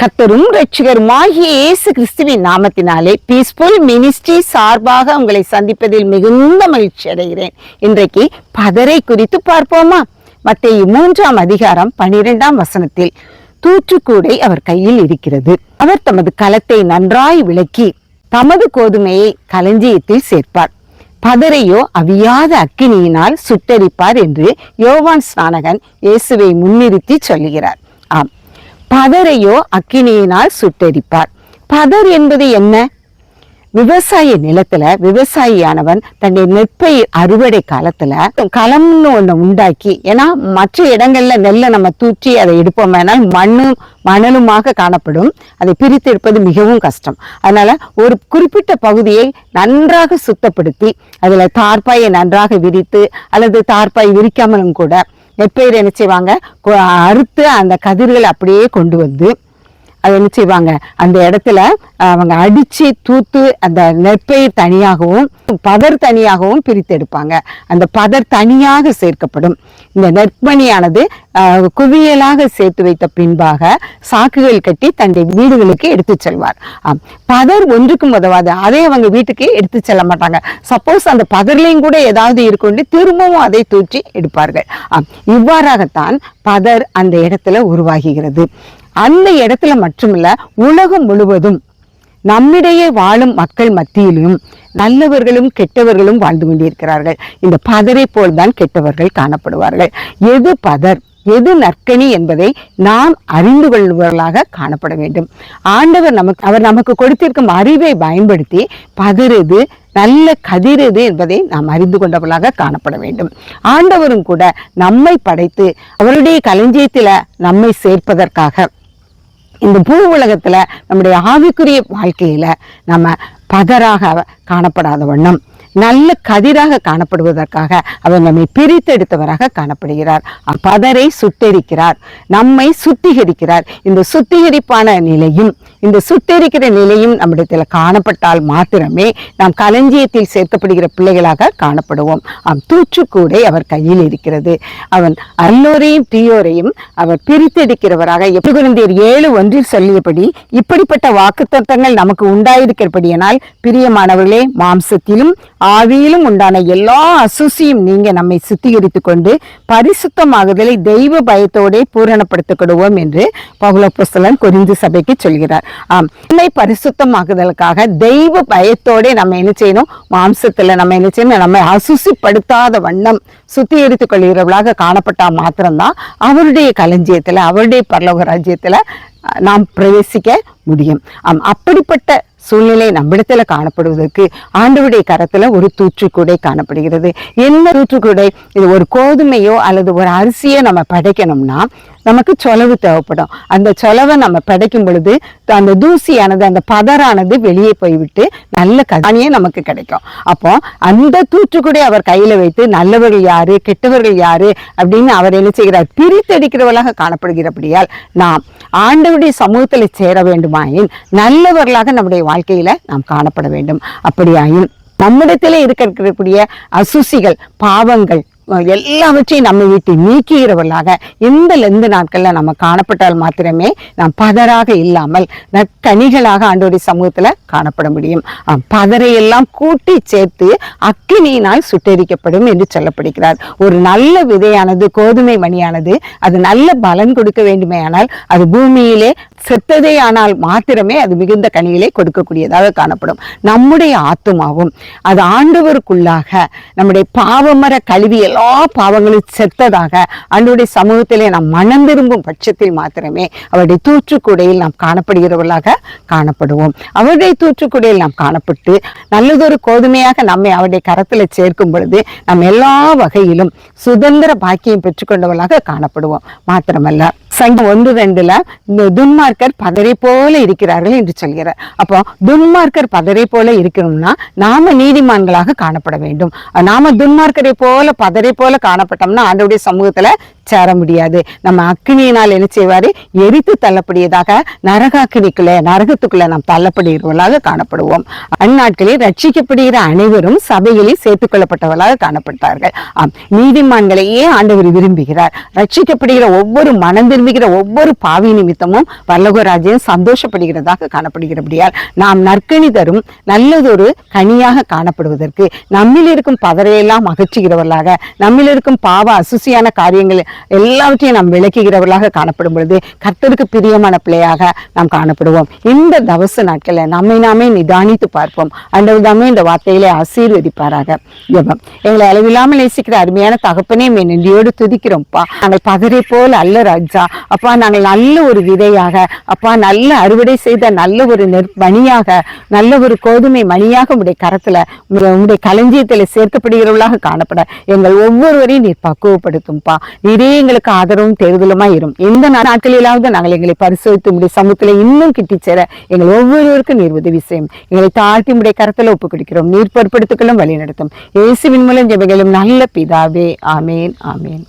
கர்த்தரும் இரட்சகருமாகிய இயேசு கிறிஸ்துவின் நாமத்தினாலே பீஸ்ஃபுல் மினிஸ்ட்ரி சார்பாக உங்களை சந்திப்பதில் மிகுந்த மகிழ்ச்சி அடைகிறேன். இன்றைக்கு பதரை குறித்து பார்ப்போமா? மத்தேயு 3ஆம் அதிகாரம் 12ஆம் வசனத்தில், தூற்றுக்கூடை அவர் கையில் இருக்கிறது, அவர் தமது களத்தை நன்றாய் விளக்கி தமது கோதுமையை களஞ்சியத்தில் சேர்ப்பார், பதரையோ அவியாத அக்கினியினால் சுட்டரிப்பார் என்று யோவான் ஸ்நானகன் இயேசுவை முன்னிறுத்தி சொல்லுகிறார். ஆம், பதரையோ அக்கினியினால் சுட்டரிப்பார். பதர் என்பது என்ன? விவசாய நிலத்துல விவசாயியானவன் தன்னுடைய நெற்பயிர் அறுவடை காலத்துல களம்னு ஒண்ணு உண்டாக்கி, ஏன்னா மற்ற இடங்கள்ல நெல்லை நம்ம தூற்றி அதை எடுப்போம், ஆனால் மணலுமாக காணப்படும், அதை பிரித்து எடுப்பது மிகவும் கஷ்டம். அதனால ஒரு குறிப்பிட்ட பகுதியை நன்றாக சுத்தப்படுத்தி அதுல தார்பாயை நன்றாக விரித்து, அல்லது தார்பாய் விரிக்காமலும் கூட நெற்பயிர் என்ன செய்வாங்க, அறுத்து அந்த கதிர்களை அப்படியே கொண்டு வந்து அதை என்ன செய்வாங்க, அந்த இடத்துல அவங்க அடிச்சு தூத்து அந்த நெற்பயிர் தனியாகவும் பதர் தனியாகவும் பிரித்து எடுப்பாங்க. அந்த பதர் தனியாக சேர்க்கப்படும். இந்த நெற்பணியானது குவியலாக சேர்த்து வைத்த பின்பாக சாக்குகள் கட்டி தன்னுடைய வீடுகளுக்கு எடுத்து செல்வார். பதர் ஒன்றுக்கும் உதவாது, அதை அவங்க வீட்டுக்கு எடுத்து செல்ல மாட்டாங்க. சப்போஸ் அந்த பதர்லையும் கூட ஏதாவது இருக்கொண்டு திரும்பவும் அதை தூற்றி எடுப்பார்கள். இவ்வாறாகத்தான் பதர் அந்த இடத்துல உருவாகிறது. அந்த இடத்துல மட்டுமில்ல, உலகம் முழுவதும் நம்மிடையே வாழும் மக்கள் மத்தியிலும் நல்லவர்களும் கெட்டவர்களும் வாழ்ந்து கொண்டிருக்கிறார்கள். இந்த பதரை போல்தான் கெட்டவர்கள் காணப்படுவார்கள். எது பதர், எது நற்கனி என்பதை நாம் அறிந்து கொள்வர்களாக காணப்பட வேண்டும். ஆண்டவர் அவர் நமக்கு கொடுத்திருக்கும் அறிவை பயன்படுத்தி பதறுது நல்ல கதிரது என்பதை நாம் அறிந்து கொண்டவர்களாக காணப்பட வேண்டும். ஆண்டவரும் கூட நம்மை படைத்து அவருடைய களஞ்சியத்தில நம்மை சேர்ப்பதற்காக இந்த பூ உலகத்துல நம்முடைய ஆவிக்குரிய வாழ்க்கையில நம்ம பதராக காணப்படாத வண்ணம் நல்ல கதிராக காணப்படுவதற்காக அவர் நம்மை பிரித்தெடுத்தவராக காணப்படுகிறார். பதரை சுட்டெரிக்கிறார், நம்மை சுத்திகரிக்கிறார். இந்த சுத்திகரிப்பான நிலையும் இந்த சுட்டெரிக்கிற நிலையும் நம்மிடத்தில் காணப்பட்டால் மாத்திரமே நாம் களஞ்சியத்தில் சேர்க்கப்படுகிற பிள்ளைகளாக காணப்படுவோம். தூற்றுக்கூடை அவர் கையில் இருக்கிறது. அவன் அல்லோரையும் தீயோரையும் அவர் பிரித்தெடுக்கிறவராக. கொரிந்தியர் 7:1 சொல்லியபடி, இப்படிப்பட்ட வாக்குத்தத்தங்கள் நமக்கு உண்டாயிருக்கிறபடியானால் பிரியமானவர்களே, மாம்சத்திலும் ஆவியிலும் உண்டான எல்லா அசூசியும் நீங்க நம்மை சுத்திகரித்து கொண்டு பரிசுத்தமாகுதலை தெய்வ பயத்தோட பூரணப்படுத்திக்கிடுவோம் என்று பவுலப்போஸ்தலன் கொரிந்து சபைக்கு சொல்கிறார். நம்மை பரிசுத்தமாகுதலுக்காக தெய்வ பயத்தோட நம்ம என்ன செய்யணும், மாம்சத்துல நம்ம என்ன செய்யணும், நம்மை அசுசிப்படுத்தாத வண்ணம் சுத்திகரித்துக் கொள்கிறவர்களாக காணப்பட்டா மாத்திரம்தான் அவருடைய களஞ்சியத்துல, அவருடைய பரலோக ராஜ்யத்துல நாம் பிரவேசிக்க முடியும். அப்படிப்பட்ட சூழ்நிலை நம்மிடத்துல காணப்படுவதற்கு ஆண்டவருடைய கரத்துல ஒரு தூற்றுக்கூடை காணப்படுகிறது. என்ன தூற்றுக்கூடை? இது ஒரு கோதுமையோ அல்லது ஒரு அரிசியோ நம்ம படைக்கணும்னா நமக்கு சொலவு தேவைப்படும். அந்த சொலவை நம்ம படைக்கும் பொழுது அந்த தூசியானது, அந்த பதரானது வெளியே போய்விட்டு நல்ல கதானியே நமக்கு கிடைக்கும். அப்போ அந்த தூற்றுக்கூடை அவர் கையில வைத்து நல்லவர்கள் யாரு கெட்டவர்கள் யாரு அப்படின்னு அவர் என்ன செய்கிறார், பிரித்தெடுக்கிறவர்களாக காணப்படுகிறபடியால் நாம் ஆண்டவருடைய சமூகத்துல சேர வேண்டுமாயின் நல்லவர்களாக நம்முடைய வாழ்க்கையில நாம் காணப்பட வேண்டும். அப்படியாயின் நம்மிடத்திலே இருக்கக்கூடிய அசுசிகள், பாவங்கள் எல்லாவற்றையும் நம்ம வீட்டை நீக்கிறவர்களாக இந்த நாட்கள்ல நம்ம காணப்பட்டால் மாத்திரமே நாம் பதராக இல்லாமல் நற்கனிகளாக ஆண்டவருடைய சமூகத்துல காணப்பட முடியும். பதரையெல்லாம் கூட்டி சேர்த்து அக்கினியினால் சுட்டெரிக்கப்படும் என்று சொல்லப்படுகிறார். ஒரு நல்ல விதையானது, கோதுமை மணியானது, அது நல்ல பலன் கொடுக்க வேண்டுமே ஆனால் அது பூமியிலே செத்ததே ஆனால் மாத்திரமே அது மிகுந்த கனிகளை கொடுக்கக்கூடியதாக காணப்படும். நம்முடைய ஆத்துமாவும் அது ஆண்டவருக்குள்ளாக நம்முடைய பாவமர கழுவி எல்லா பாவங்களும் செத்ததாக ஆண்டவருடைய சமூகத்திலே நாம் மனம் திரும்பும் பட்சத்தில் மாத்திரமே அவருடைய தூற்றுக்கூடையில் நாம் காணப்படுகிறவர்களாக காணப்படுவோம். அவருடைய தூற்றுக்கூடையில் நாம் காணப்பட்டு நல்லதொரு கோதுமையாக நம்மை அவருடைய கரத்துல சேர்க்கும் பொழுது நாம் எல்லா வகையிலும் சுதந்திர பாக்கியம் பெற்றுக்கொண்டவர்களாக காணப்படுவோம். மாத்திரமல்ல, சங்கீதம் 1:2 இந்த துன்மார்க்கர் பதரை போல இருக்கிறார்கள் என்று சொல்கிறார். அப்போ துன்மார்க்கர் பதரை போல இருக்கணும்னா நாம நீதிமான்களாக காணப்பட வேண்டும். நாம துன்மார்க்கரை போல பதரை போல காணப்பட்டோம்னா ஆண்டவருடைய சமூகத்துல சேர முடியாது. நம்ம அக்கினியினால் என்ன செய்வாரு, எரித்து தள்ளப்படியதாக நரகத்துக்குள்ள நாம் தள்ளப்படுகிறவர்களாக காணப்படுவோம். அந்நாட்களில் ரட்சிக்கப்படுகிற அனைவரும் சபைகளில் சேர்த்துக் கொள்ளப்பட்டவர்களாக காணப்பட்டார்கள். நீதிமான்களையே ஆண்டவர் விரும்புகிறார். ரட்சிக்கப்படுகிற ஒவ்வொரு மனம் திரும்புகிற ஒவ்வொரு பாவி நிமித்தமும் பரலோக ராஜ்யம் சந்தோஷப்படுகிறதாக காணப்படுகிறபடியால் நாம் நற்கனி தரும் நல்லதொரு கனியாக காணப்படுவதற்கு நம்மில் இருக்கும் பதறையெல்லாம் அகற்றுகிறவர்களாக, நம்மில் இருக்கும் பாவ அசுசியான காரியங்கள் எல்லாவற்றையும் நாம் விளக்குகிறவர்களாக காணப்படும் பொழுது கர்த்தருக்கு பிரியமான பிள்ளையாக நாம் காணப்படுவோம். இந்த தவச நாட்களில் நம்மை நாமே நிதானித்து பார்ப்போம். ஆண்டவர் தாமே இந்த வார்த்தைகளை ஆசீர்வதிப்பாராக. ஜெபம். எங்களை அளவில்லாமல் நேசிக்கிற அருமையான தகப்பனே, நன்றியோடு துதிக்கிறோம்ப்பா. நாங்கள் பதரை போல் அல்ல ராஜா. அப்பா, நாங்கள் நல்ல ஒரு விதையாக, அப்பா, நல்ல அறுவடை செய்த நல்ல ஒரு மணியாக, நல்ல ஒரு கோதுமை மணியாக உடைய கரத்துல, உடைய களஞ்சியத்துல சேர்க்கப்படுகிறவர்களாக காணப்பட எங்கள் ஒவ்வொருவரையும் நீர் பக்குவப்படுத்தும்பா. நீரே எங்களுக்கு ஆதரவும் தேர்தலுமா இரும். எந்த நாட்களிலாவது நாங்கள் எங்களை பரிசோதித்து உடைய சமூகத்துல இன்னும் கிட்டி சேர எங்கள் ஒவ்வொருவருக்கும் நீர் உதவி செய்யும். எங்களை தாழ்த்தி உடைய கரத்துல ஒப்புக் கொடுக்கிறோம். நீர் பொறுப்படுத்திக்கொள்ளும், வழி நடத்தும். இயேசுவின் மூலம் ஜெபங்களும் நல்ல பிதாவே. ஆமேன், ஆமேன்.